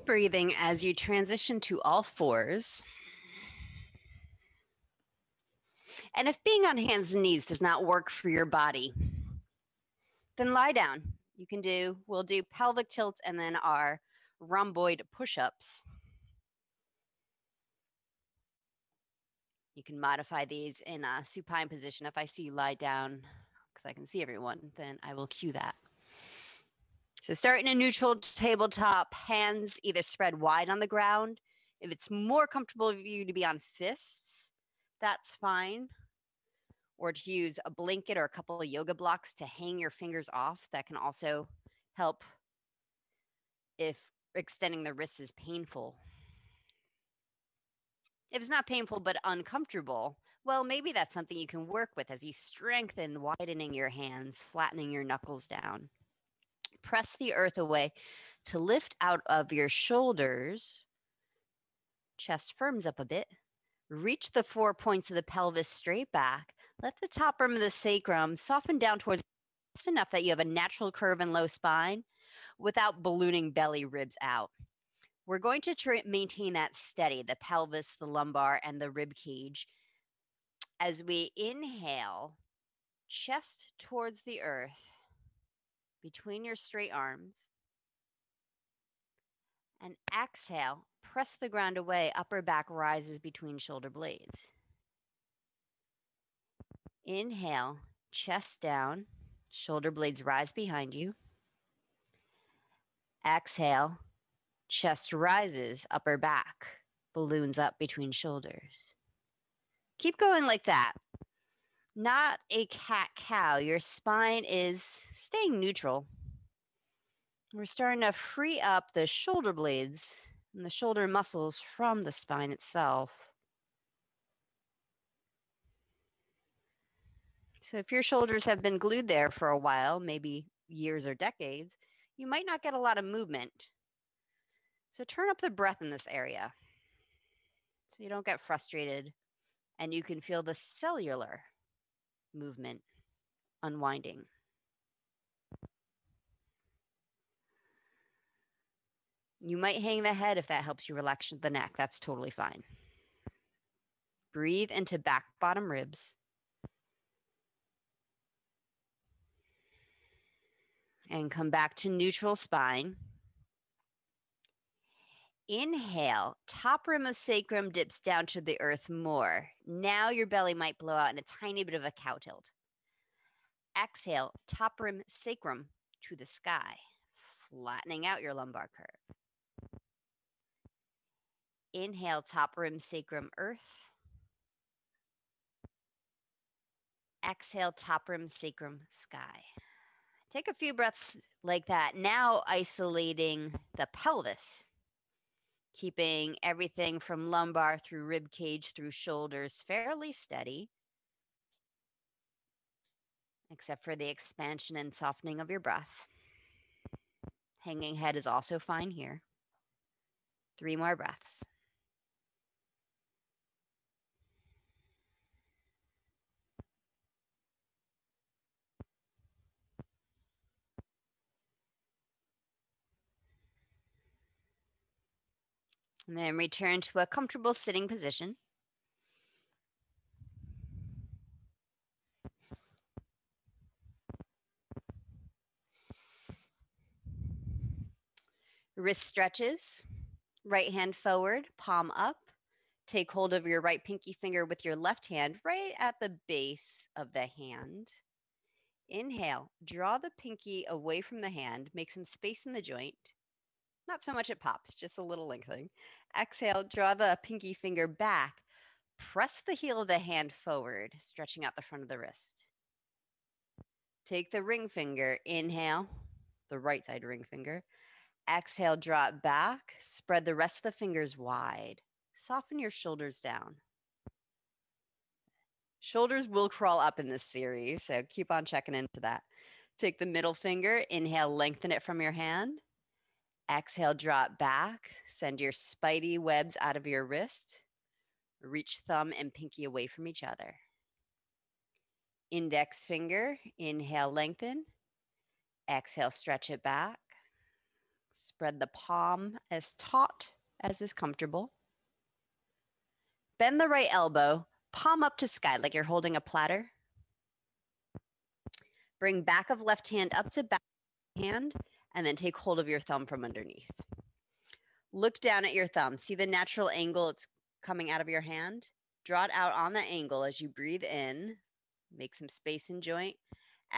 breathing as you transition to all fours. And if being on hands and knees does not work for your body, then lie down. We'll do pelvic tilts and then our rhomboid push-ups. You can modify these in a supine position. If I see you lie down, because I can see everyone, then I will cue that. So start in a neutral tabletop, hands either spread wide on the ground. If it's more comfortable for you to be on fists, that's fine. Or to use a blanket or a couple of yoga blocks to hang your fingers off. That can also help if extending the wrists is painful. If it's not painful but uncomfortable, well, maybe that's something you can work with as you strengthen, widening your hands, flattening your knuckles down. Press the earth away to lift out of your shoulders. Chest firms up a bit. Reach the 4 points of the pelvis straight back. Let the top rim of the sacrum soften down towards just enough that you have a natural curve and low spine without ballooning belly ribs out. We're going to maintain that steady, the pelvis, the lumbar, and the rib cage. As we inhale, chest towards the earth, between your straight arms. And exhale, press the ground away, upper back rises between shoulder blades. Inhale, chest down, shoulder blades rise behind you. Exhale, chest rises, upper back, balloons up between shoulders. Keep going like that. Not a cat-cow. Your spine is staying neutral. We're starting to free up the shoulder blades and the shoulder muscles from the spine itself. So if your shoulders have been glued there for a while, maybe years or decades, you might not get a lot of movement. So turn up the breath in this area so you don't get frustrated and you can feel the cellular movement unwinding. You might hang the head if that helps you relax the neck. That's totally fine. Breathe into back bottom ribs. And come back to neutral spine. Inhale, top rim of sacrum dips down to the earth more. Now your belly might blow out in a tiny bit of a cow tilt. Exhale, top rim sacrum to the sky, flattening out your lumbar curve. Inhale, top rim sacrum earth. Exhale, top rim sacrum sky. Take a few breaths like that. Now isolating the pelvis. Keeping everything from lumbar through rib cage through shoulders fairly steady, except for the expansion and softening of your breath. Hanging head is also fine here. 3 more breaths. And then return to a comfortable sitting position. Wrist stretches, right hand forward, palm up. Take hold of your right pinky finger with your left hand right at the base of the hand. Inhale, draw the pinky away from the hand, make some space in the joint. Not so much it pops, just a little lengthening. Exhale, draw the pinky finger back. Press the heel of the hand forward, stretching out the front of the wrist. Take the ring finger, inhale, the right side ring finger. Exhale, draw it back. Spread the rest of the fingers wide. Soften your shoulders down. Shoulders will crawl up in this series, so keep on checking into that. Take the middle finger, inhale, lengthen it from your hand. Exhale, draw it back. Send your spidey webs out of your wrist. Reach thumb and pinky away from each other. Index finger, inhale, lengthen. Exhale, stretch it back. Spread the palm as taut as is comfortable. Bend the right elbow, palm up to sky like you're holding a platter. Bring back of left hand up to back hand, and then take hold of your thumb from underneath. Look down at your thumb. See the natural angle it's coming out of your hand? Draw it out on the angle as you breathe in. Make some space in joint.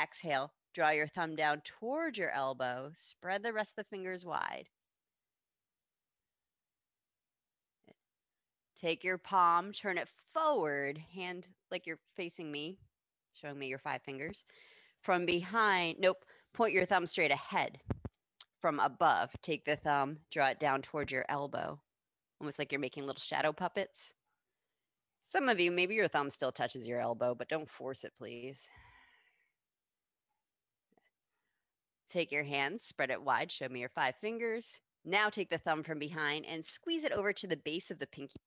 Exhale. Draw your thumb down towards your elbow. Spread the rest of the fingers wide. Take your palm, turn it forward, hand like you're facing me, showing me your 5 fingers. From behind, nope, point your thumb straight ahead. From above, take the thumb, draw it down towards your elbow, almost like you're making little shadow puppets. Some of you, maybe your thumb still touches your elbow, but don't force it, please. Take your hand, spread it wide, show me your 5 fingers. Now take the thumb from behind and squeeze it over to the base of the pinky.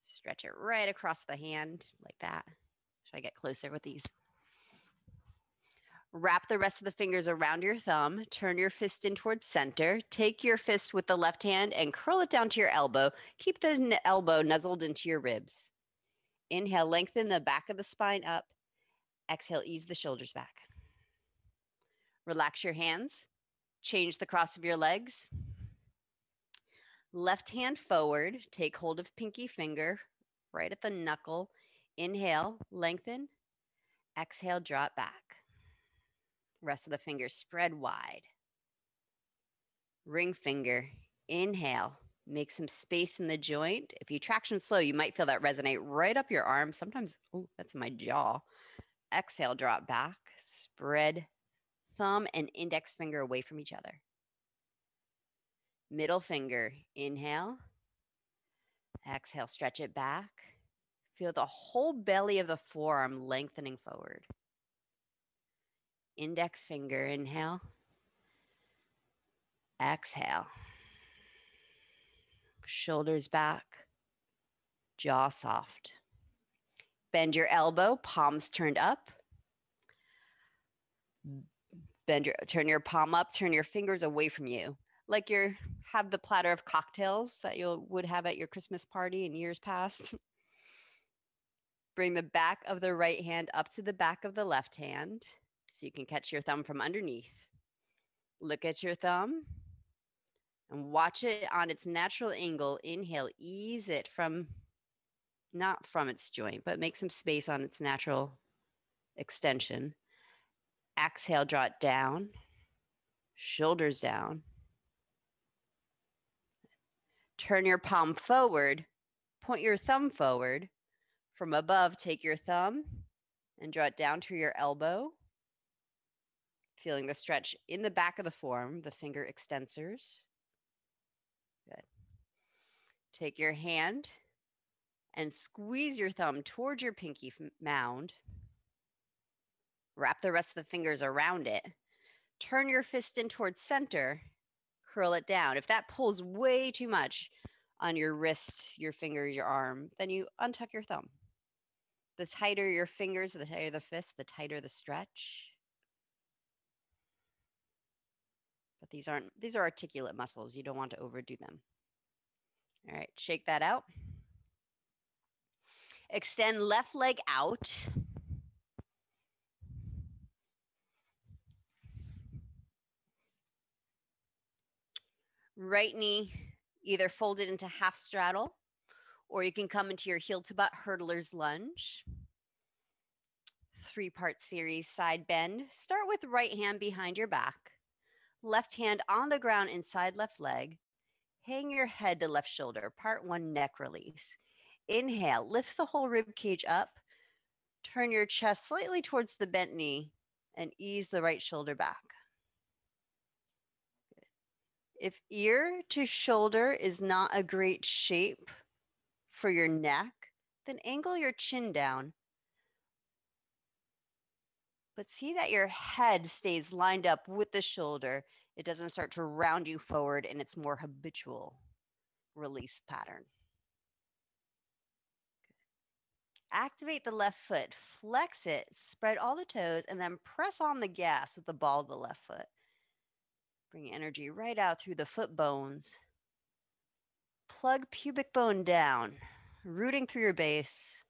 Stretch it right across the hand like that. Should I get closer with these? Wrap the rest of the fingers around your thumb. Turn your fist in towards center. Take your fist with the left hand and curl it down to your elbow. Keep the elbow nuzzled into your ribs. Inhale, lengthen the back of the spine up. Exhale, ease the shoulders back. Relax your hands. Change the cross of your legs. Left hand forward. Take hold of pinky finger right at the knuckle. Inhale, lengthen. Exhale, draw it back. Rest of the fingers spread wide. Ring finger, inhale, make some space in the joint. If you traction slow, you might feel that resonate right up your arm. Sometimes, oh, that's my jaw. Exhale, drop back, spread thumb and index finger away from each other. Middle finger, inhale. Exhale, stretch it back. Feel the whole belly of the forearm lengthening forward. Index finger, inhale. Exhale. Shoulders back, jaw soft. Bend your elbow, palms turned up. Turn your palm up, turn your fingers away from you. Like you have the platter of cocktails that you would have at your Christmas party in years past. Bring the back of the right hand up to the back of the left hand so you can catch your thumb from underneath. Look at your thumb and watch it on its natural angle. Inhale, ease it from, not from its joint, but make some space on its natural extension. Exhale, draw it down, shoulders down. Turn your palm forward, point your thumb forward. From above, take your thumb and draw it down to your elbow. Feeling the stretch in the back of the forearm, the finger extensors. Good. Take your hand and squeeze your thumb towards your pinky mound. Wrap the rest of the fingers around it. Turn your fist in towards center. Curl it down. If that pulls way too much on your wrist, your fingers, your arm, then you untuck your thumb. The tighter your fingers, the tighter the fist, the tighter the stretch. But these are articulate muscles. You don't want to overdo them. All right, shake that out. Extend left leg out. Right knee either folded into half straddle, or you can come into your heel to butt hurdler's lunge. 3-part series, side bend. Start with right hand behind your back. Left hand on the ground inside left leg. Hang your head to left shoulder. Part 1, neck release. Inhale, lift the whole rib cage up. Turn your chest slightly towards the bent knee and ease the right shoulder back. If ear to shoulder is not a great shape for your neck, then angle your chin down. But see that your head stays lined up with the shoulder. It doesn't start to round you forward and it's more habitual release pattern. Activate the left foot, flex it, spread all the toes, and then press on the gas with the ball of the left foot. Bring energy right out through the foot bones. Plug pubic bone down, rooting through your base.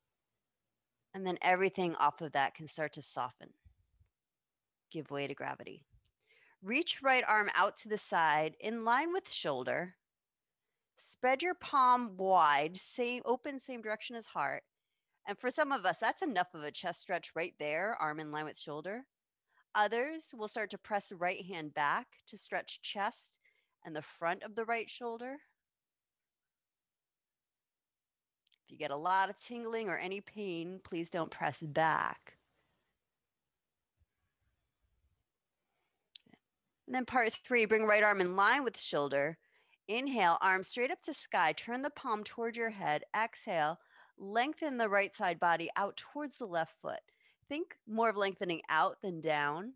And then everything off of that can start to soften. Give way to gravity. Reach right arm out to the side in line with shoulder. Spread your palm wide, open, same direction as heart. And for some of us, that's enough of a chest stretch right there, arm in line with shoulder. Others will start to press right hand back to stretch chest and the front of the right shoulder. If you get a lot of tingling or any pain, please don't press back. And then part 3, bring right arm in line with shoulder. Inhale, arms straight up to sky. Turn the palm toward your head. Exhale, lengthen the right side body out towards the left foot. Think more of lengthening out than down.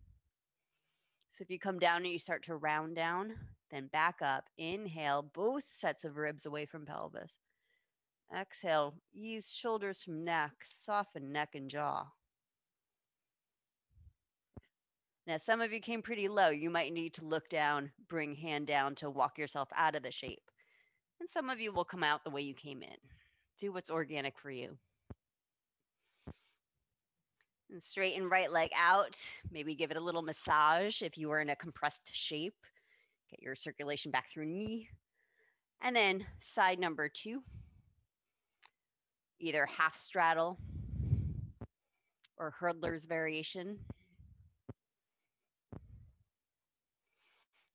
So if you come down and you start to round down, then back up. Inhale, both sets of ribs away from pelvis. Exhale, ease shoulders from neck, soften neck and jaw. Now, some of you came pretty low. You might need to look down, bring hand down to walk yourself out of the shape. And some of you will come out the way you came in. Do what's organic for you. And straighten right leg out. Maybe give it a little massage if you were in a compressed shape. Get your circulation back through knee. And then side number 2. Either half straddle or hurdler's variation.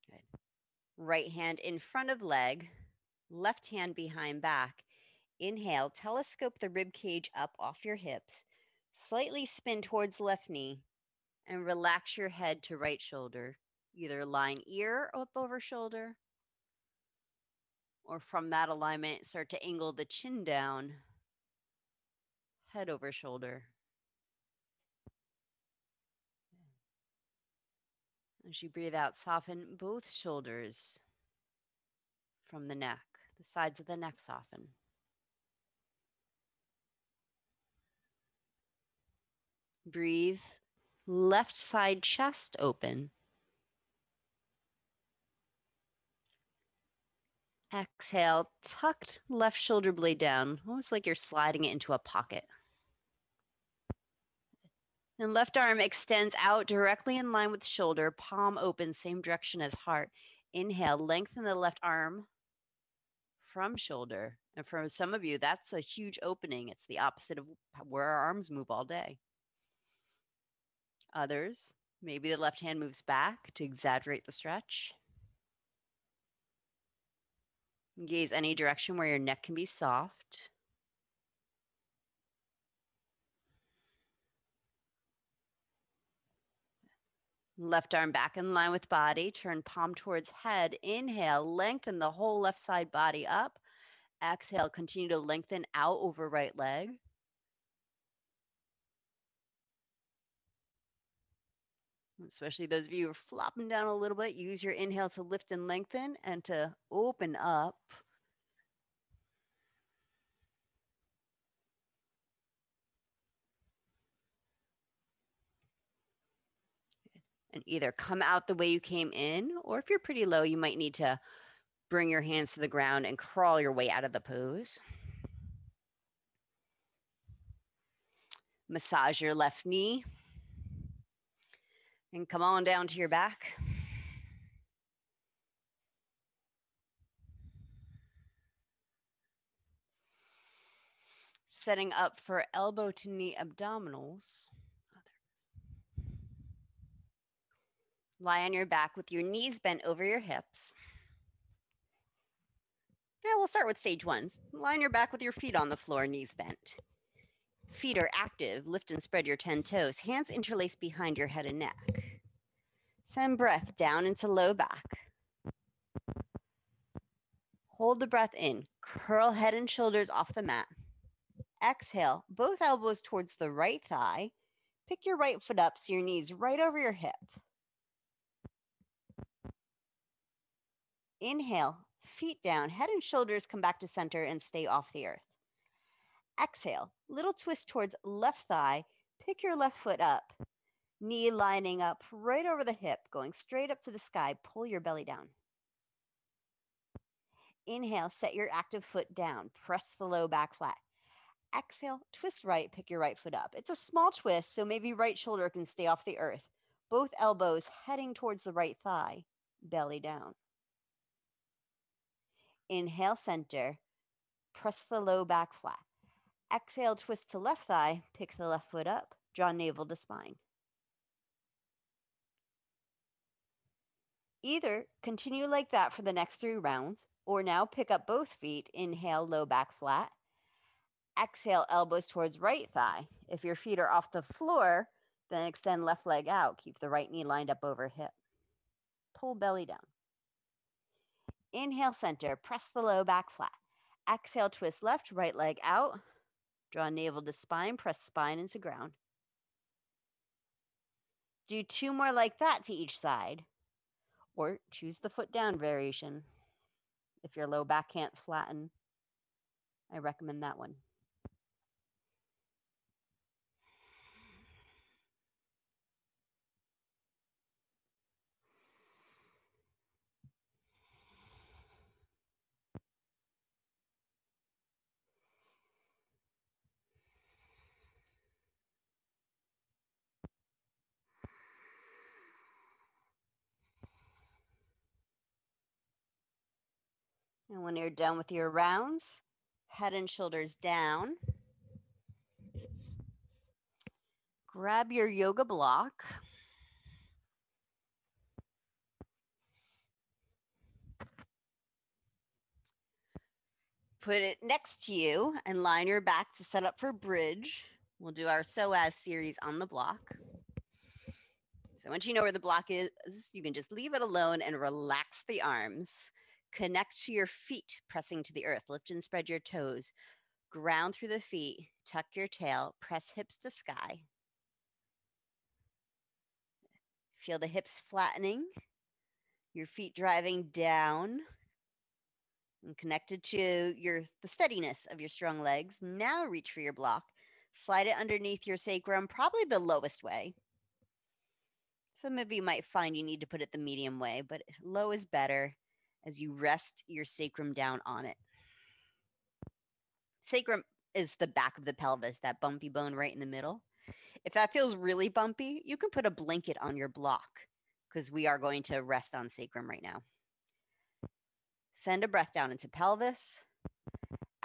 Good. Right hand in front of leg, left hand behind back. Inhale, telescope the rib cage up off your hips. Slightly spin towards left knee and relax your head to right shoulder. Either line ear up over shoulder, or from that alignment, start to angle the chin down, head over shoulder. As you breathe out, soften both shoulders from the neck. The sides of the neck soften. Breathe. Left side chest open. Exhale, tucked left shoulder blade down, almost like you're sliding it into a pocket. And left arm extends out directly in line with shoulder, palm open, same direction as heart. Inhale, lengthen the left arm from shoulder. And for some of you, that's a huge opening. It's the opposite of where our arms move all day. Others, maybe the left hand moves back to exaggerate the stretch. Gaze any direction where your neck can be soft. Left arm back in line with body. Turn palm towards head. Inhale, lengthen the whole left side body up. Exhale, continue to lengthen out over right leg. Especially those of you who are flopping down a little bit, use your inhale to lift and lengthen and to open up. And either come out the way you came in, or if you're pretty low, you might need to bring your hands to the ground and crawl your way out of the pose. Massage your left knee. And come on down to your back. Setting up for elbow to knee abdominals. Lie on your back with your knees bent over your hips. Now we'll start with stage 1. Lie on your back with your feet on the floor, knees bent. Feet are active. Lift and spread your 10 toes. Hands interlaced behind your head and neck. Send breath down into low back. Hold the breath in. Curl head and shoulders off the mat. Exhale, both elbows towards the right thigh. Pick your right foot up so your knee's right over your hip. Inhale, feet down, head and shoulders come back to center and stay off the earth. Exhale, little twist towards left thigh. Pick your left foot up. Knee lining up right over the hip, going straight up to the sky. Pull your belly down. Inhale, set your active foot down. Press the low back flat. Exhale, twist right, pick your right foot up. It's a small twist, so maybe right shoulder can stay off the earth. Both elbows heading towards the right thigh, belly down. Inhale, center. Press the low back flat. Exhale, twist to left thigh, pick the left foot up, draw navel to spine. Either continue like that for the next 3 rounds, or now pick up both feet. Inhale, low back flat. Exhale, elbows towards right thigh. If your feet are off the floor, then extend left leg out. Keep the right knee lined up over hip. Pull belly down. Inhale, center. Press the low back flat. Exhale, twist left, right leg out. Draw navel to spine. Press spine into ground. Do 2 more like that to each side. Or choose the foot down variation. If your low back can't flatten, I recommend that one. And when you're done with your rounds, head and shoulders down. Grab your yoga block. Put it next to you and line your back to set up for bridge. We'll do our psoas series on the block. So once you know where the block is, you can just leave it alone and relax the arms. Connect to your feet, pressing to the earth. Lift and spread your toes. Ground through the feet. Tuck your tail. Press hips to sky. Feel the hips flattening. Your feet driving down. And connected to the steadiness of your strong legs. Now reach for your block. Slide it underneath your sacrum, probably the lowest way. Some of you might find you need to put it the medium way, but low is better as you rest your sacrum down on it. Sacrum is the back of the pelvis, that bumpy bone right in the middle. If that feels really bumpy, you can put a blanket on your block because we are going to rest on sacrum right now. Send a breath down into pelvis.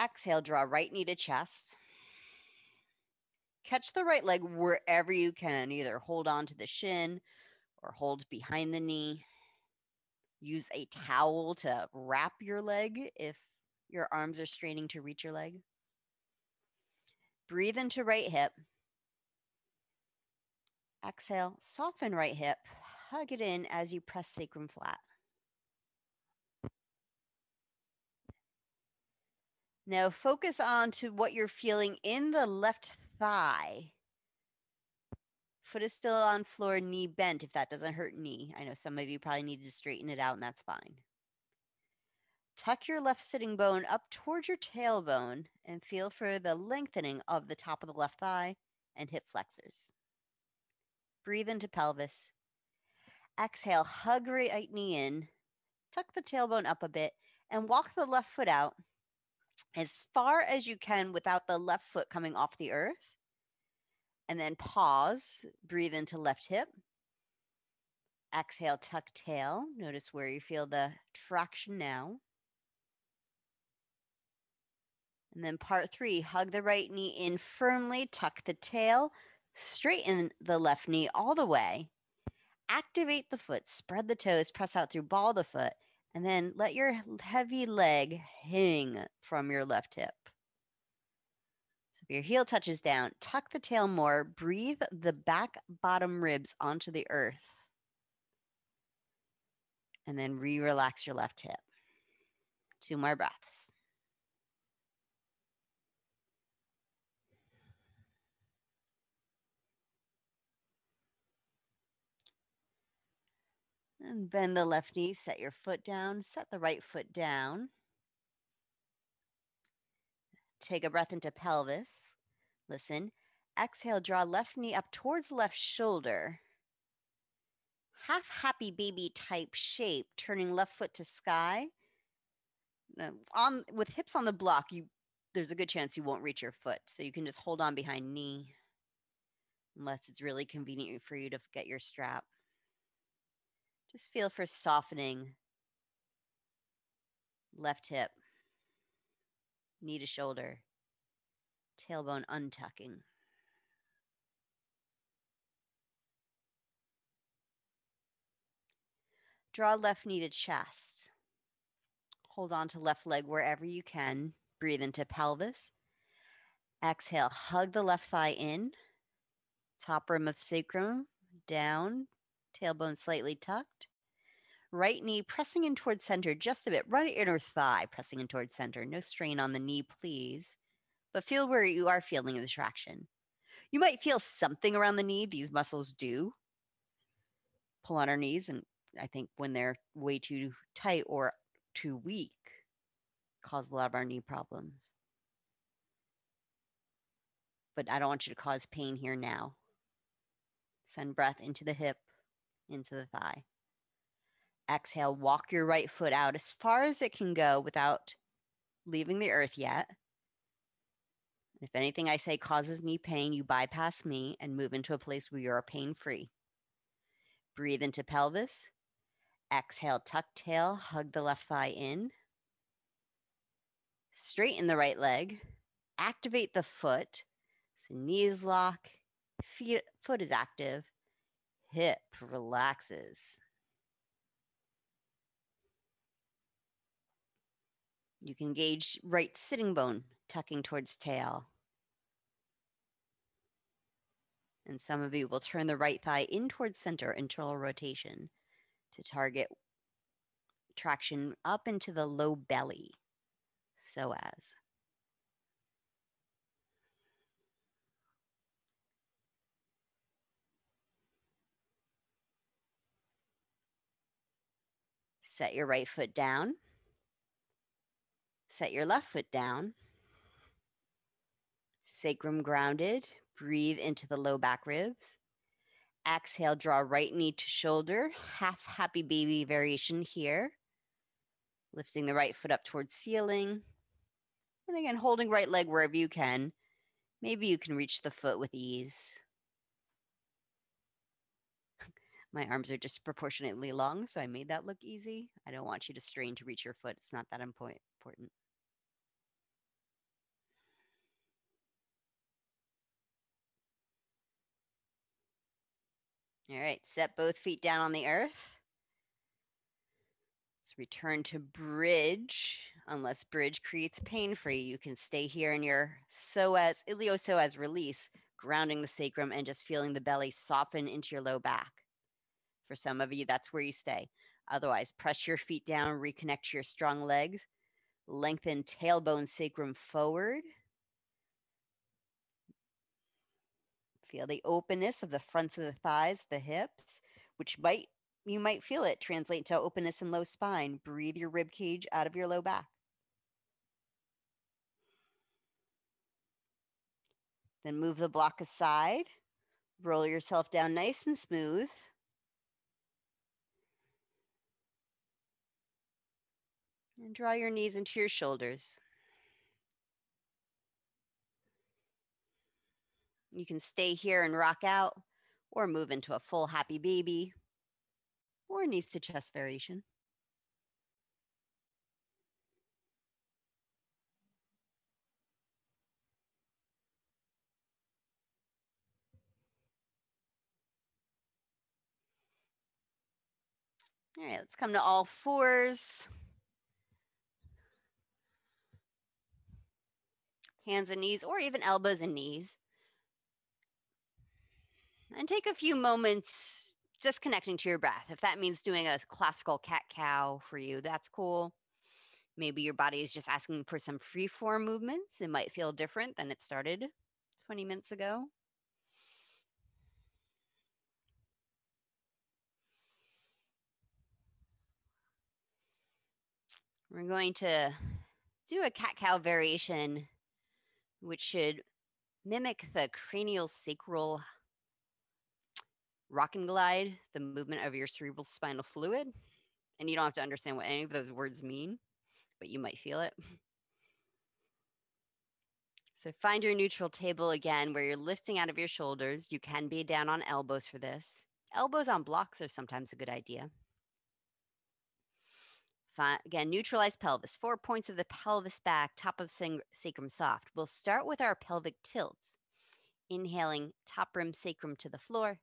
Exhale, draw right knee to chest. Catch the right leg wherever you can. Either hold on to the shin or hold behind the knee. Use a towel to wrap your leg if your arms are straining to reach your leg. Breathe into right hip. Exhale, soften right hip. Hug it in as you press sacrum flat. Now focus on to what you're feeling in the left thigh. Foot is still on floor, knee bent if that doesn't hurt knee. I know some of you probably need to straighten it out and that's fine. Tuck your left sitting bone up towards your tailbone and feel for the lengthening of the top of the left thigh and hip flexors. Breathe into pelvis. Exhale, hug right knee in. Tuck the tailbone up a bit and walk the left foot out as far as you can without the left foot coming off the earth. And then pause, breathe into left hip. Exhale, tuck tail. Notice where you feel the traction now. And then part 3, hug the right knee in firmly, tuck the tail, straighten the left knee all the way. Activate the foot, spread the toes, press out through ball the foot, and then let your heavy leg hang from your left hip. So if your heel touches down, tuck the tail more, breathe the back bottom ribs onto the earth, and then relax your left hip. 2 more breaths. And bend the left knee, set your foot down, set the right foot down. Take a breath into pelvis. Listen. Exhale, draw left knee up towards left shoulder. half happy baby type shape, turning left foot to sky. With hips on the block, there's a good chance you won't reach your foot. So you can just hold on behind knee unless it's really convenient for you to get your strap. Just feel for softening left hip, knee to shoulder, tailbone untucking. Draw left knee to chest. Hold on to left leg wherever you can. Breathe into pelvis. Exhale, hug the left thigh in. Top rim of sacrum down. Tailbone slightly tucked. Right knee pressing in towards center just a bit. Right inner thigh pressing in towards center. No strain on the knee, please. But feel where you are feeling the traction. You might feel something around the knee. These muscles do pull on our knees. And I think when they're way too tight or too weak, cause a lot of our knee problems. But I don't want you to cause pain here now. Send breath into the hip, into the thigh. Exhale, walk your right foot out as far as it can go without leaving the earth yet. If anything I say causes knee pain, you bypass me and move into a place where you are pain-free. Breathe into pelvis. Exhale, tuck tail, hug the left thigh in. Straighten the right leg. Activate the foot. So knees lock, foot is active, hip relaxes. You can engage right sitting bone, tucking towards tail. And some of you will turn the right thigh in towards center, internal rotation, to target traction up into the low belly, psoas. Set your right foot down. Set your left foot down. Sacrum grounded. Breathe into the low back ribs. Exhale, draw right knee to shoulder. Half happy baby variation here. Lifting the right foot up towards ceiling. And again, holding right leg wherever you can. Maybe you can reach the foot with ease. My arms are disproportionately long, so I made that look easy. I don't want you to strain to reach your foot. It's not that important. All right, set both feet down on the earth. Let's return to bridge. Unless bridge creates pain for you, you can stay here in your psoas, iliopsoas release, grounding the sacrum and just feeling the belly soften into your low back. For some of you, that's where you stay. Otherwise, press your feet down, reconnect to your strong legs, lengthen tailbone sacrum forward. Feel the openness of the fronts of the thighs, the hips, which you might feel it translate to openness in low spine. Breathe your rib cage out of your low back. Then move the block aside. Roll yourself down nice and smooth. And draw your knees into your shoulders. You can stay here and rock out, or move into a full happy baby, or knees to chest variation. All right, let's come to all fours. Hands and knees, or even elbows and knees. And take a few moments just connecting to your breath. If that means doing a classical cat-cow for you, that's cool. Maybe your body is just asking for some free-form movements. It might feel different than it started 20 minutes ago. We're going to do a cat-cow variation, which should mimic the cranial sacral Rock and glide, the movement of your cerebral spinal fluid. And you don't have to understand what any of those words mean, but you might feel it. So find your neutral table again where you're lifting out of your shoulders. You can be down on elbows for this. Elbows on blocks are sometimes a good idea. Again, neutralize pelvis. 4 points of the pelvis back, top of sacrum soft. We'll start with our pelvic tilts. Inhaling, top rim sacrum to the floor.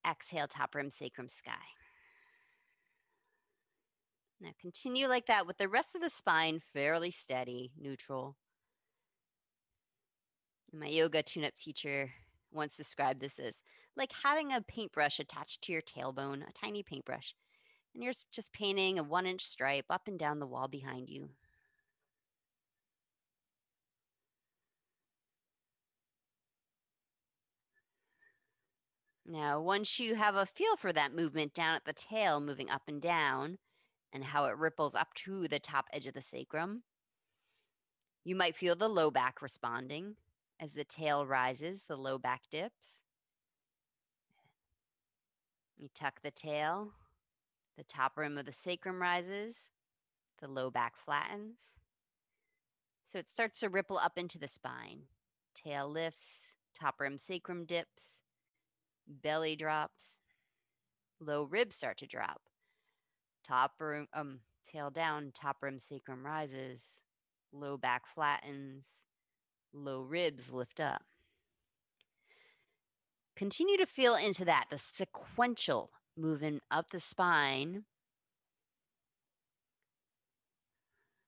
Exhale, top rim sacrum sky. Now continue like that with the rest of the spine fairly steady, neutral. My yoga tune-up teacher once described this as like having a paintbrush attached to your tailbone, a tiny paintbrush, and you're just painting a 1-inch stripe up and down the wall behind you. Now, once you have a feel for that movement down at the tail, moving up and down, and how it ripples up to the top edge of the sacrum, you might feel the low back responding. As the tail rises, the low back dips. You tuck the tail, the top rim of the sacrum rises, the low back flattens. So it starts to ripple up into the spine. Tail lifts, top rim sacrum dips, belly drops, low ribs start to drop. Tail down, top rim sacrum rises, low back flattens, low ribs lift up. Continue to feel into that, the sequential movement up the spine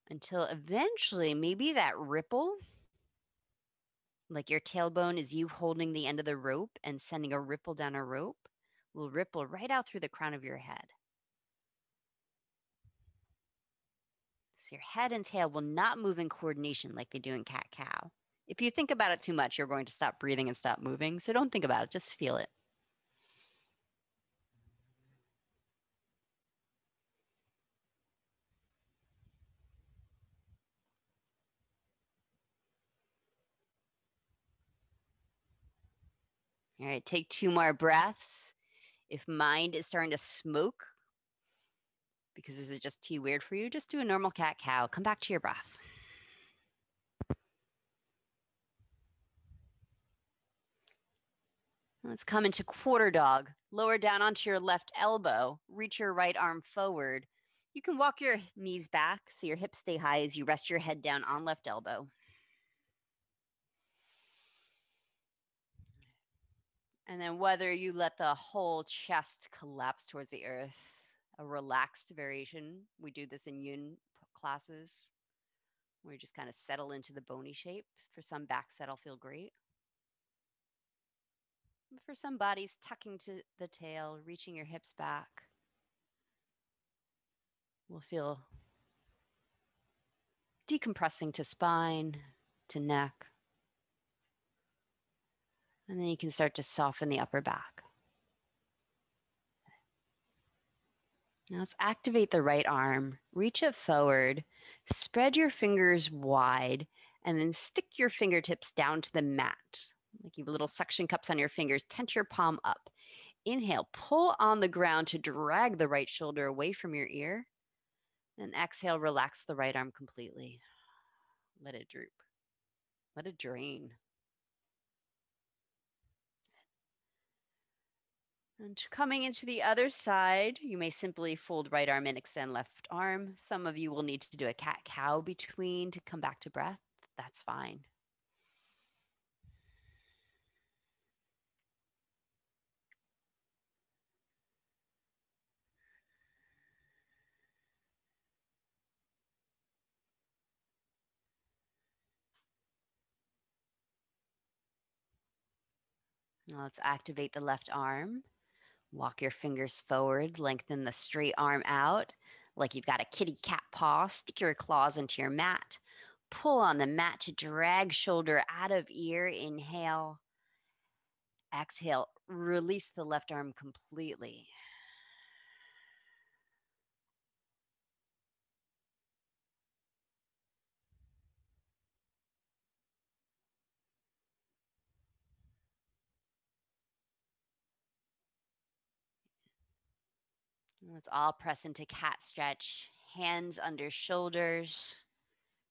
until eventually maybe that ripple, like your tailbone is you holding the end of the rope and sending a ripple down a rope, will ripple right out through the crown of your head. So your head and tail will not move in coordination like they do in cat-cow. If you think about it too much, you're going to stop breathing and stop moving. So don't think about it, just feel it. All right, take 2 more breaths. If mind is starting to smoke, because this is just too weird for you, just do a normal cat-cow. Come back to your breath. Let's come into quarter dog. Lower down onto your left elbow. Reach your right arm forward. You can walk your knees back so your hips stay high as you rest your head down on left elbow. And then whether you let the whole chest collapse towards the earth, a relaxed variation. We do this in Yin classes where you just kind of settle into the bony shape. For some backs, that'll feel great. For some bodies, tucking to the tail, reaching your hips back will feel decompressing to spine, to neck. And then you can start to soften the upper back. Now let's activate the right arm. Reach it forward, spread your fingers wide, and then stick your fingertips down to the mat. Like you have little suction cups on your fingers, tent your palm up. Inhale, pull on the ground to drag the right shoulder away from your ear. And exhale, relax the right arm completely. Let it droop. Let it drain. And coming into the other side, you may simply fold right arm and extend left arm. Some of you will need to do a cat-cow between to come back to breath. That's fine. Now let's activate the left arm. Walk your fingers forward, lengthen the straight arm out like you've got a kitty cat paw. Stick your claws into your mat. Pull on the mat to drag shoulder out of ear. Inhale. Exhale. Release the left arm completely. Let's all press into cat stretch. Hands under shoulders.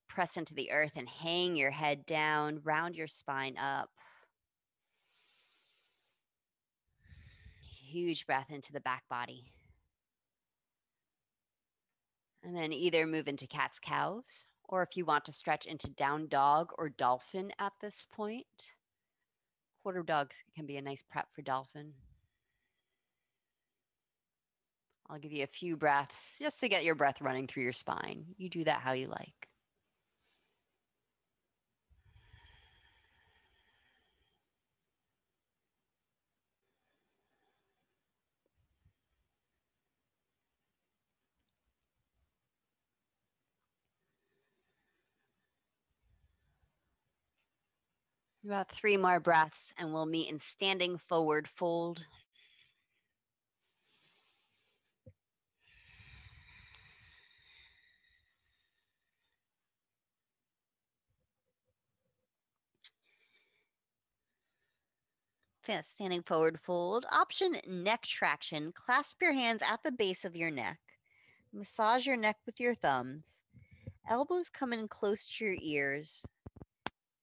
Press into the earth and hang your head down. Round your spine up. Huge breath into the back body. And then either move into cat's cows, or if you want to stretch into down dog or dolphin at this point. Quarter dog can be a nice prep for dolphin. I'll give you a few breaths just to get your breath running through your spine. You do that how you like. About 3 more breaths and we'll meet in standing forward fold. Standing forward fold. Option neck traction. Clasp your hands at the base of your neck. Massage your neck with your thumbs. Elbows come in close to your ears.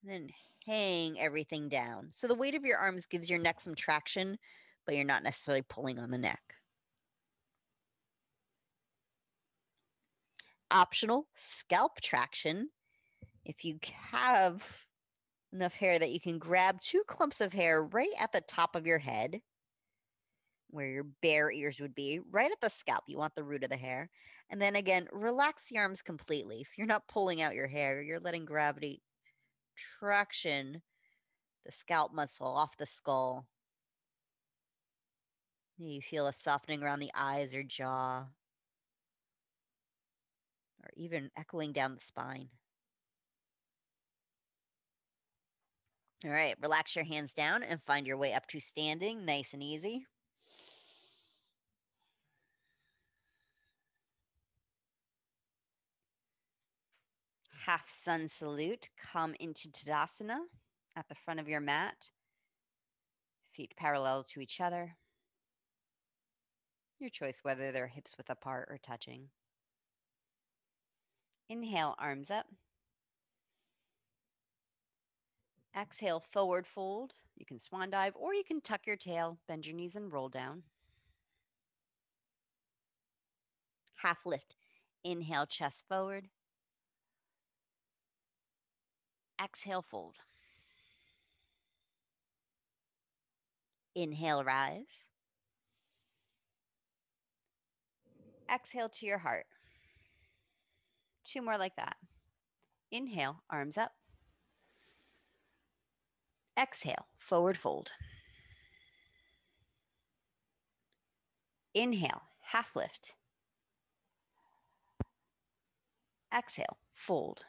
Then hang everything down. So the weight of your arms gives your neck some traction, but you're not necessarily pulling on the neck. Optional scalp traction. If you have enough hair that you can grab 2 clumps of hair right at the top of your head, where your bare ears would be, right at the scalp. You want the root of the hair. And then again, relax the arms completely. So you're not pulling out your hair. You're letting gravity traction the scalp muscle off the skull. You feel a softening around the eyes or jaw, or even echoing down the spine. All right, relax your hands down and find your way up to standing, nice and easy. Half sun salute. Come into Tadasana at the front of your mat. Feet parallel to each other. Your choice whether they're hips width apart or touching. Inhale, arms up. Exhale, forward fold. You can swan dive or you can tuck your tail, bend your knees and roll down. Half lift. Inhale, chest forward. Exhale, fold. Inhale, rise. Exhale to your heart. 2 more like that. Inhale, arms up. Exhale, forward fold. Inhale, half lift. Exhale, fold.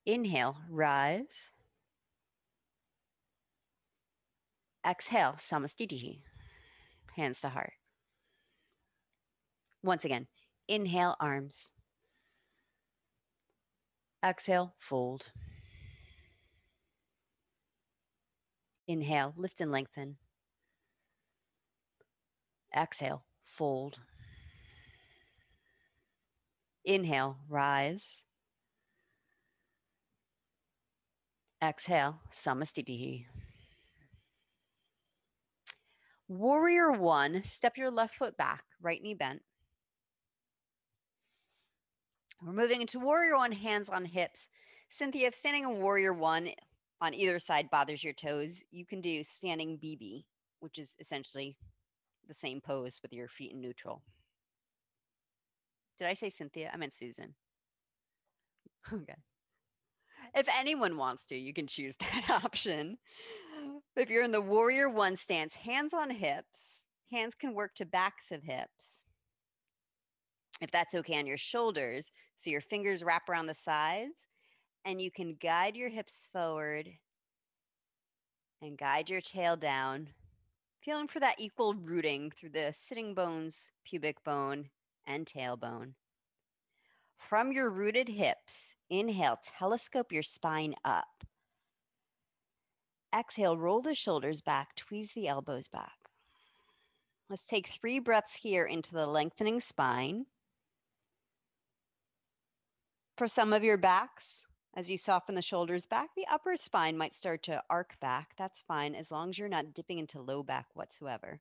Inhale, rise. Exhale, samastitihi. Hands to heart. Once again, inhale, arms. Exhale, fold. Inhale, lift and lengthen. Exhale, fold. Inhale, rise. Exhale, samastitihi. Warrior 1, step your left foot back, right knee bent. We're moving into Warrior 1, hands on hips. Cynthia, if standing in Warrior 1 on either side bothers your toes, you can do standing BB, which is essentially the same pose with your feet in neutral. Did I say Cynthia? I meant Susan. Okay. If anyone wants to, you can choose that option. If you're in the Warrior 1 stance, hands on hips, hands can work to backs of hips. If that's okay, on your shoulders, so your fingers wrap around the sides, and you can guide your hips forward and guide your tail down, feeling for that equal rooting through the sitting bones, pubic bone, and tailbone. From your rooted hips, inhale, telescope your spine up. Exhale, roll the shoulders back, tweeze the elbows back. Let's take 3 breaths here into the lengthening spine. For some of your backs, as you soften the shoulders back, the upper spine might start to arc back. That's fine, as long as you're not dipping into low back whatsoever.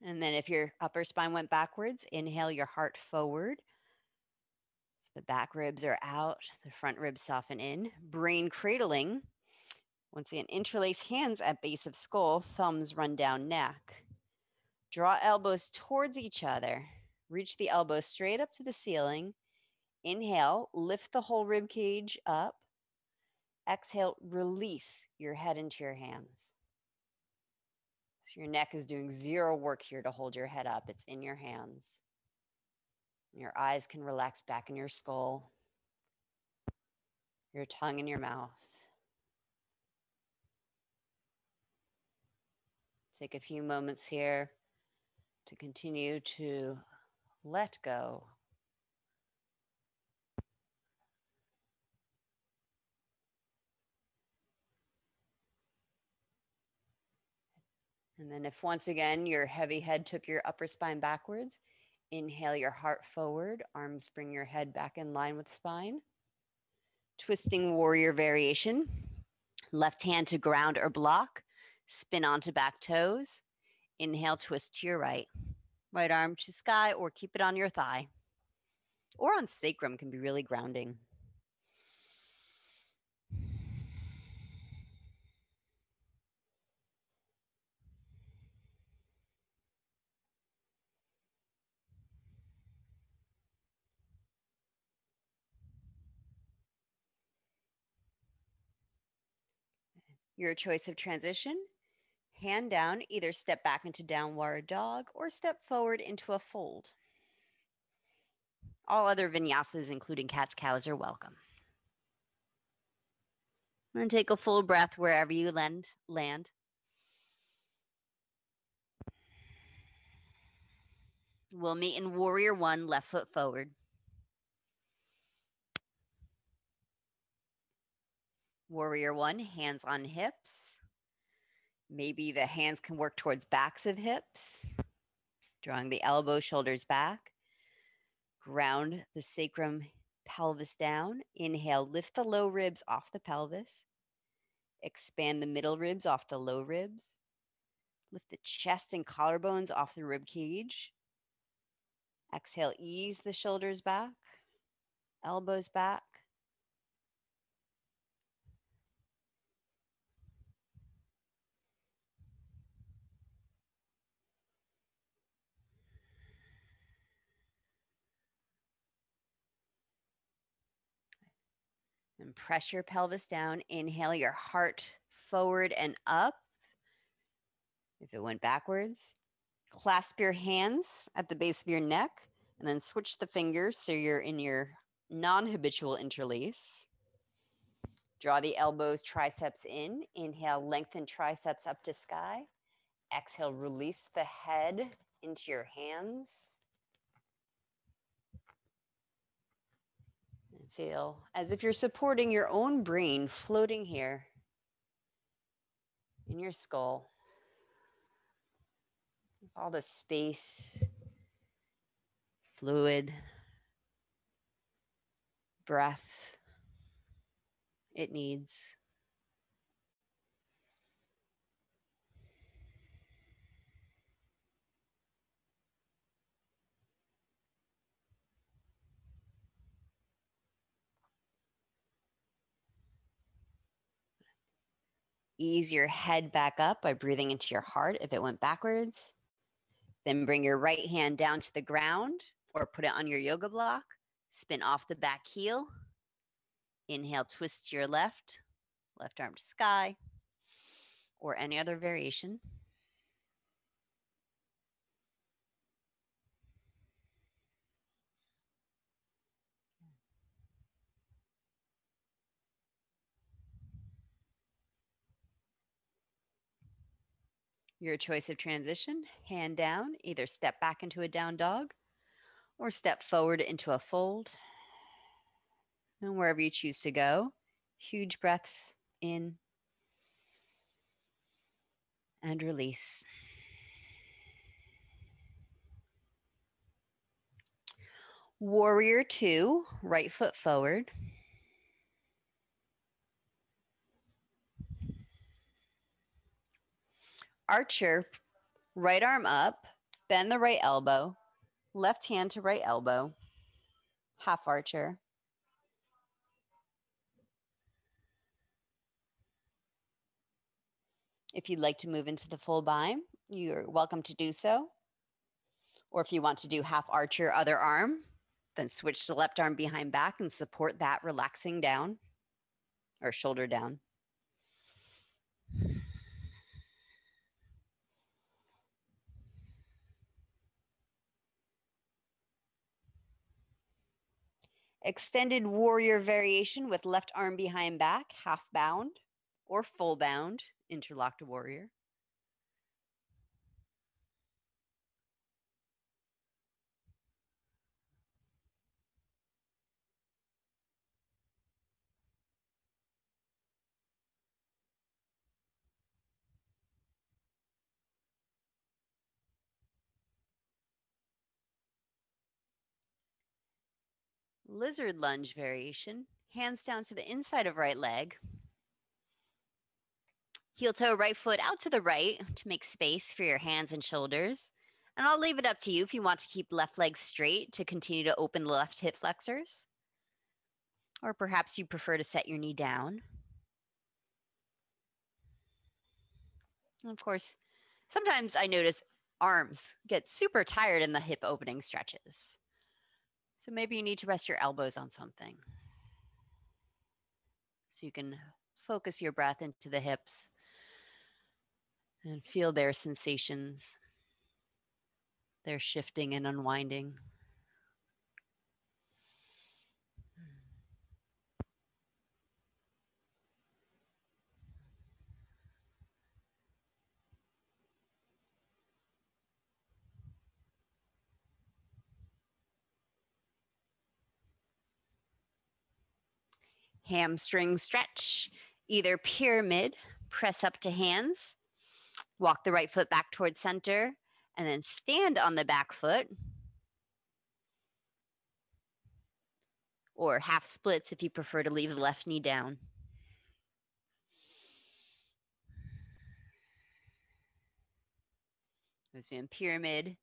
And then if your upper spine went backwards, inhale your heart forward. So the back ribs are out, the front ribs soften in. Brain cradling. Once again, interlace hands at base of skull, thumbs run down neck. Draw elbows towards each other. Reach the elbows straight up to the ceiling. Inhale, lift the whole rib cage up. Exhale, release your head into your hands. So your neck is doing zero work here to hold your head up. It's in your hands. Your eyes can relax back in your skull, your tongue in your mouth. Take a few moments here to continue to let go. And then if once again your heavy head took your upper spine backwards, inhale your heart forward, arms bring your head back in line with spine. Twisting warrior variation. Left hand to ground or block, spin onto back toes. Inhale, twist to your right. Right arm to sky or keep it on your thigh. Or on sacrum can be really grounding. Your choice of transition, hand down, either step back into downward dog or step forward into a fold. All other vinyasas, including cat's cows, are welcome. And take a full breath wherever you land. We'll meet in warrior one, left foot forward. Warrior one, hands on hips. Maybe the hands can work towards backs of hips, drawing the elbows, shoulders back. Ground the sacrum, pelvis down. Inhale, lift the low ribs off the pelvis. Expand the middle ribs off the low ribs. Lift the chest and collarbones off the rib cage. Exhale, ease the shoulders back, elbows back. And press your pelvis down. Inhale your heart forward and up. If it went backwards, clasp your hands at the base of your neck and then switch the fingers so you're in your non-habitual interlace. Draw the elbows, triceps in. Inhale, lengthen triceps up to sky. Exhale, release the head into your hands. And feel as if you're supporting your own brain floating here in your skull. All the space, fluid, breath it needs. Ease your head back up by breathing into your heart if it went backwards. Then bring your right hand down to the ground or put it on your yoga block. Spin off the back heel. Inhale, twist to your left arm to sky, or any other variation. Your choice of transition, hand down, either step back into a down dog or step forward into a fold. And wherever you choose to go, huge breaths in and release. Warrior 2, right foot forward. Archer, right arm up, bend the right elbow, left hand to right elbow, half archer. If you'd like to move into the full bind, you're welcome to do so. Or if you want to do half archer, other arm, then switch to left arm behind back and support that relaxing down or shoulder down. Extended warrior variation with left arm behind back, half bound or full bound, interlocked warrior. Lizard lunge variation, hands down to the inside of right leg. Heel toe right foot out to the right to make space for your hands and shoulders. And I'll leave it up to you if you want to keep left leg straight to continue to open the left hip flexors. Or perhaps you prefer to set your knee down. And of course, sometimes I notice arms get super tired in the hip opening stretches. So maybe you need to rest your elbows on something. So you can focus your breath into the hips and feel their sensations, their shifting and unwinding. Hamstring stretch, either pyramid, press up to hands, walk the right foot back towards center, and then stand on the back foot. Or half splits if you prefer to leave the left knee down. So in pyramid,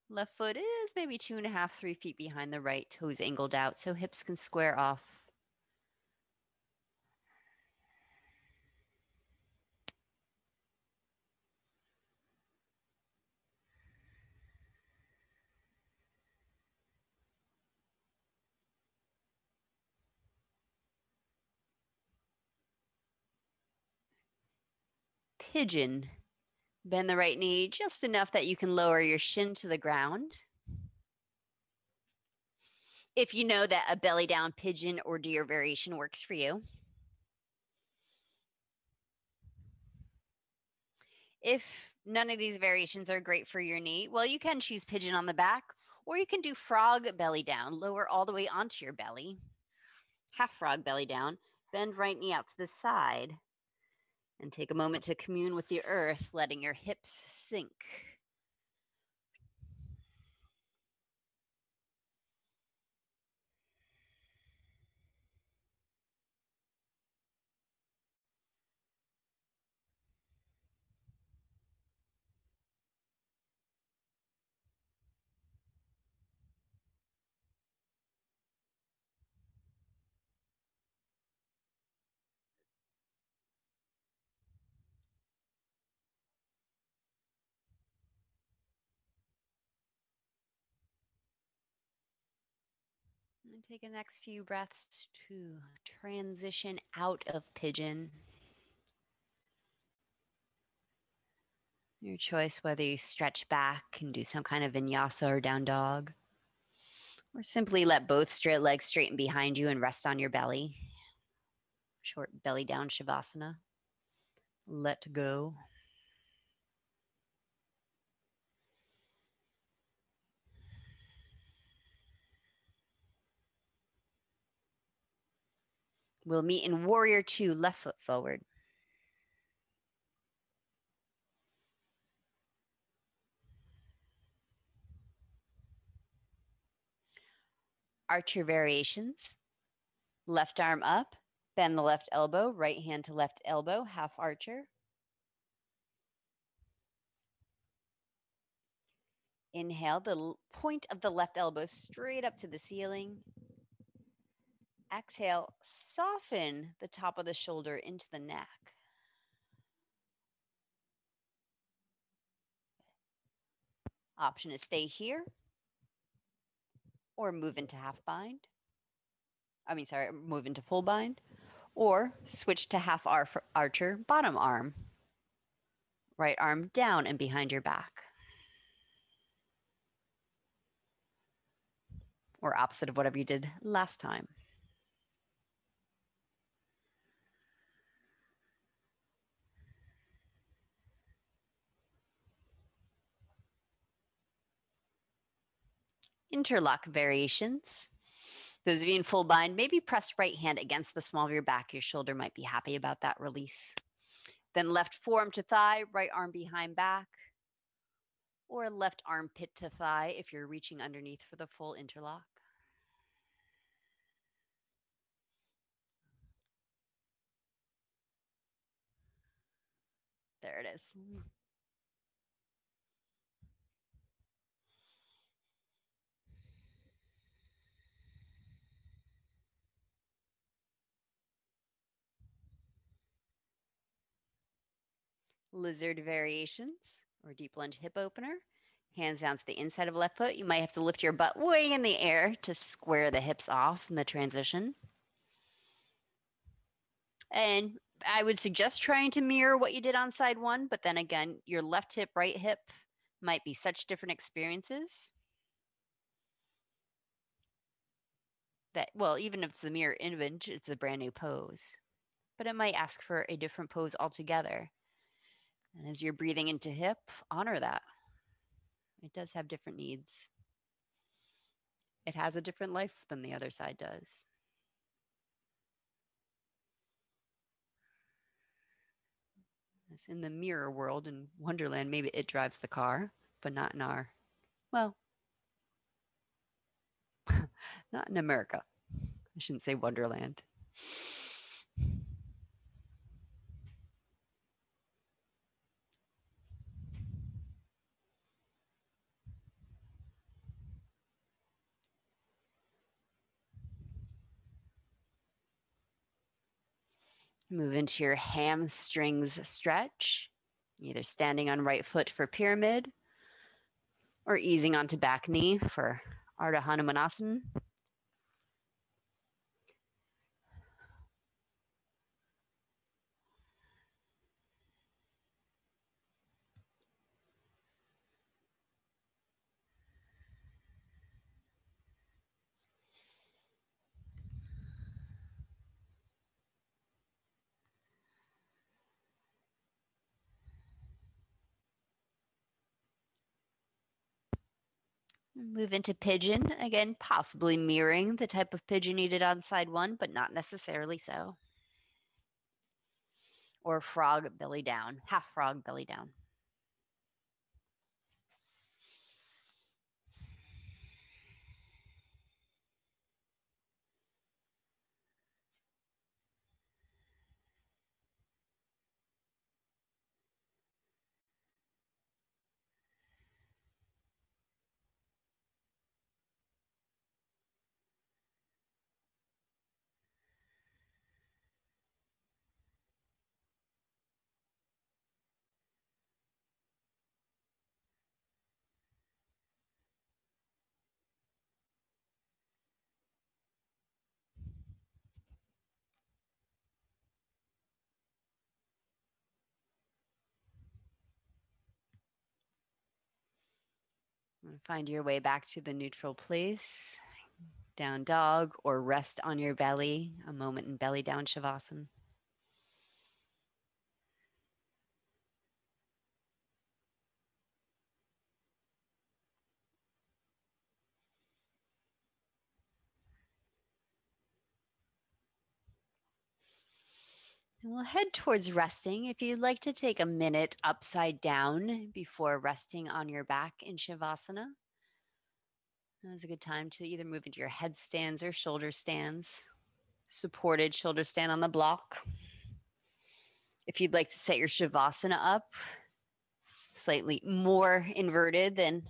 left foot is maybe 2.5, 3 feet behind the right, toes angled out so hips can square off. Pigeon. Bend the right knee just enough that you can lower your shin to the ground. If you know that a belly down pigeon or deer variation works for you. If none of these variations are great for your knee, well, you can choose pigeon on the back, or you can do frog belly down, lower all the way onto your belly. Half frog belly down, bend right knee out to the side, and take a moment to commune with the earth, letting your hips sink. And take the next few breaths to transition out of pigeon. Your choice whether you stretch back and do some kind of vinyasa or down dog, or simply let both straight legs straighten behind you and rest on your belly. Short belly down shavasana. Let go. We'll meet in warrior 2, left foot forward. Archer variations. Left arm up, bend the left elbow, right hand to left elbow, half archer. Inhale, the point of the left elbow straight up to the ceiling. Exhale, soften the top of the shoulder into the neck. Option is stay here or move into half bind. Move into full bind, or switch to half archer, bottom arm. Right arm down and behind your back. Or opposite of whatever you did last time. Interlock variations. Those of you in full bind, maybe press right hand against the small of your back. Your shoulder might be happy about that release. Then left forearm to thigh, right arm behind back, or left armpit to thigh if you're reaching underneath for the full interlock. There it is. Lizard variations or deep lunge hip opener. Hands down to the inside of left foot. You might have to lift your butt way in the air to square the hips off in the transition. And I would suggest trying to mirror what you did on side one, but then again, your left hip, right hip might be such different experiences that, well, even if it's a mirror image, it's a brand new pose, but it might ask for a different pose altogether. And as you're breathing into hip, honor that. It does have different needs. It has a different life than the other side does. As in the mirror world in Wonderland, maybe it drives the car, but not in our, well, not in America. I shouldn't say Wonderland. Move into your hamstrings stretch, either standing on right foot for pyramid or easing onto back knee for Ardha Hanumanasana. Move into pigeon, again, possibly mirroring the type of pigeon you did on side one, but not necessarily so. Or frog belly down, half frog belly down. Find your way back to the neutral place, down dog, or rest on your belly, a moment in belly down Shavasana. And we'll head towards resting. If you'd like to take a minute upside down before resting on your back in Shavasana, now's a good time to either move into your headstands or shoulder stands. Supported shoulder stand on the block. If you'd like to set your Shavasana up slightly more inverted than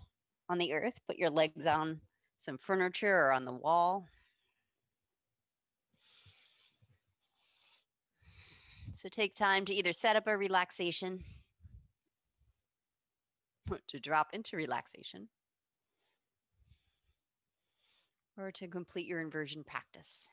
on the earth, put your legs on some furniture or on the wall. So take time to either set up a relaxation, to drop into relaxation, or to complete your inversion practice.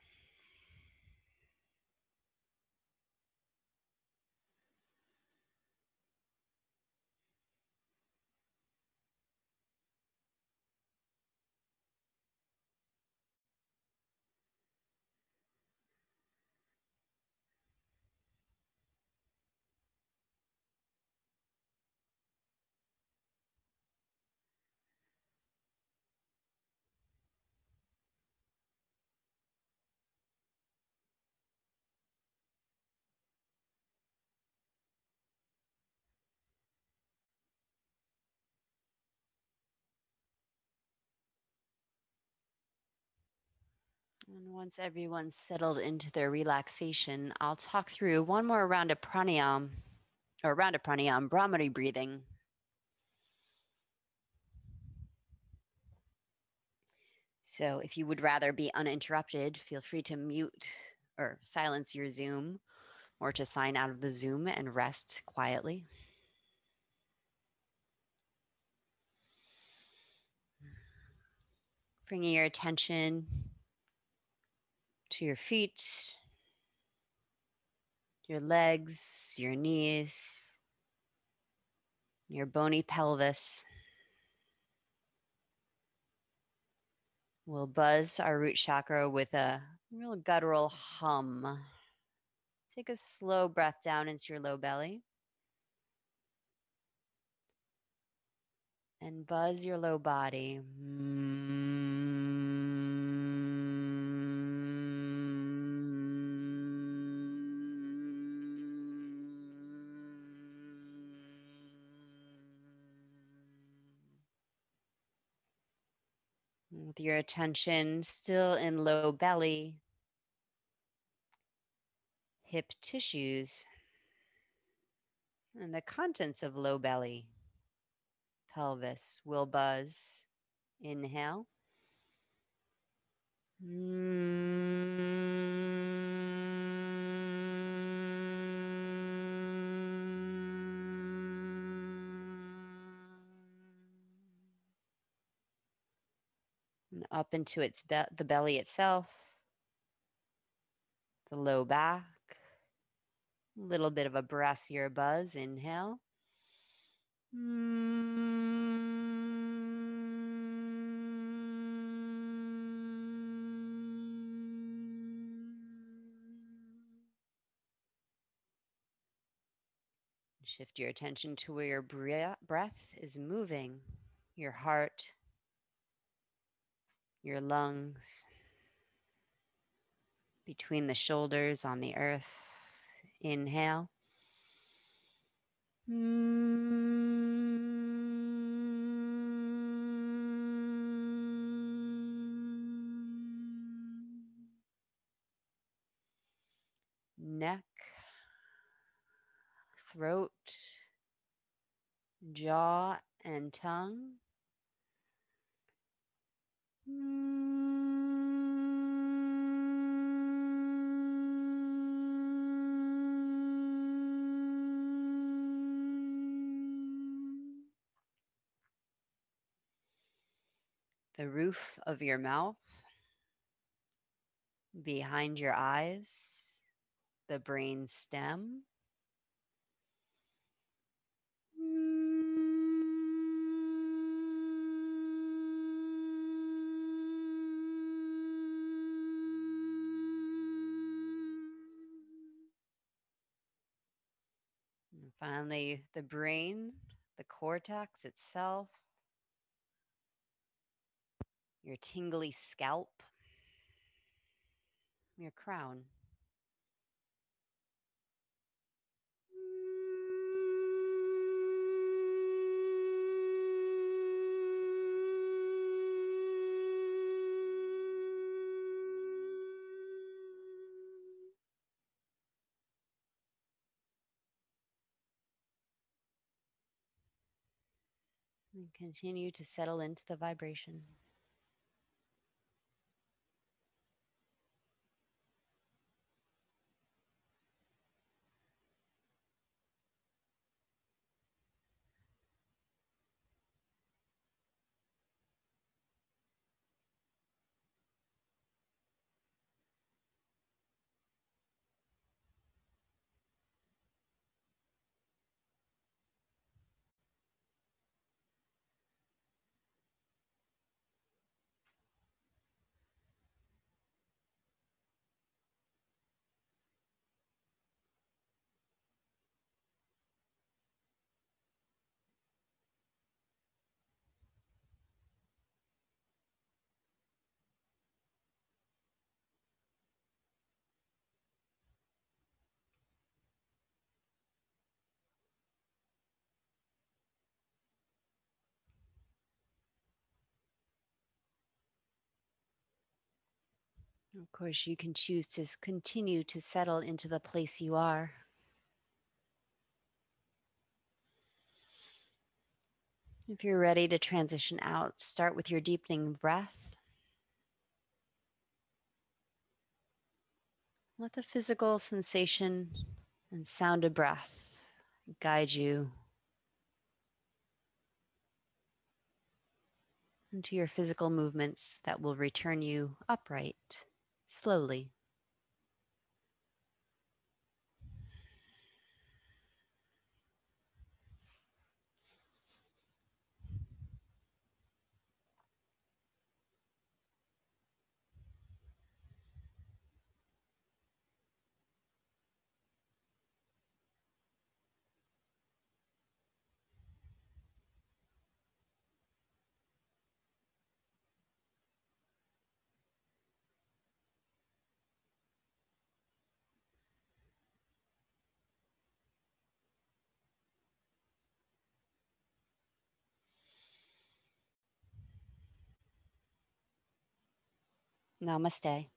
And once everyone's settled into their relaxation, I'll talk through one more round of pranayam, Brahmari breathing. So if you would rather be uninterrupted, feel free to mute or silence your Zoom or to sign out of the Zoom and rest quietly. Bringing your attention to your feet, your legs, your knees, your bony pelvis. We'll buzz our root chakra with a real guttural hum. Take a slow breath down into your low belly and buzz your low body. With your attention still in low belly, hip tissues, and the contents of low belly, pelvis will buzz. Inhale. And up into the belly itself, the low back, a little bit of a brassier buzz. Inhale. Shift your attention to where your breath is moving, your heart, your lungs, between the shoulders on the earth. Inhale. Neck, throat, jaw, and tongue. The roof of your mouth, behind your eyes, the brain stem. And finally, the brain, the cortex itself, your tingly scalp, your crown. And continue to settle into the vibration. Of course, you can choose to continue to settle into the place you are. If you're ready to transition out, start with your deepening breath. Let the physical sensation and sound of breath guide you into your physical movements that will return you upright slowly. Namaste.